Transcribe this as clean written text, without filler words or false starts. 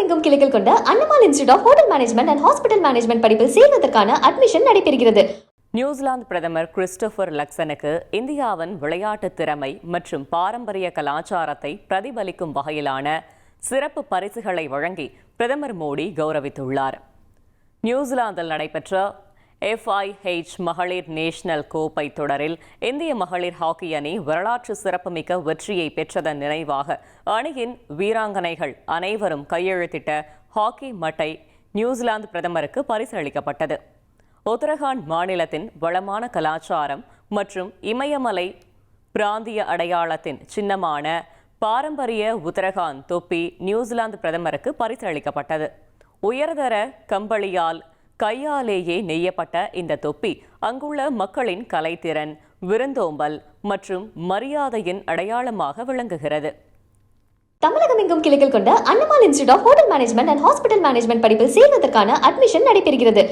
தமிழகமெங்கும் கிளைகள் கொண்ட Annamalai institute of hotel management and hospital management படிப்பில் சேர்வதற்கான அட்மிஷன் நடைபெறுகிறது. நியூசிலாந்து பிரதமர் கிறிஸ்டோபர் லக்சனுக்கு இந்தியாவின் விளையாட்டு திறமை மற்றும் பாரம்பரிய கலாச்சாரத்தை பிரதிபலிக்கும் வகையிலான சிறப்பு பரிசுகளை வழங்கி பிரதமர் மோடி கௌரவித்துள்ளார். நியூசிலாந்தில் நடைபெற்ற FIH மகளிர் நேஷனல் கோப்பை தொடரில் இந்திய மகளிர் ஹாக்கி அணி வரலாற்று சிறப்புமிக்க வெற்றியை பெற்றதன் நினைவாக அணியின் வீராங்கனைகள் அனைவரும் கையெழுத்திட்ட ஹாக்கி மட்டை நியூசிலாந்து பிரதமருக்கு பரிசு அளிக்கப்பட்டது. உத்தரகாண்ட் மாநிலத்தின் வளமான கலாச்சாரம் மற்றும் இமயமலை பிராந்திய அடையாளத்தின் சின்னமான பாரம்பரிய உத்தரகாண்ட் தொப்பி நியூசிலாந்து பிரதமருக்கு பரிசு அளிக்கப்பட்டது. உயர்தர கம்பளியால் கையாலேயே நெய்யப்பட்ட இந்த தொப்பி அங்குள்ள மக்களின் கலைத்திறன், விருந்தோம்பல் மற்றும் மரியாதையின் அடையாளமாக விளங்குகிறது. தமிழகமெங்கும் கிளைகள் கொண்ட Annamalai institute of hotel management and hospital management படிப்பில் சேர்வதற்கான அட்மிஷன் நடைபெறுகிறது.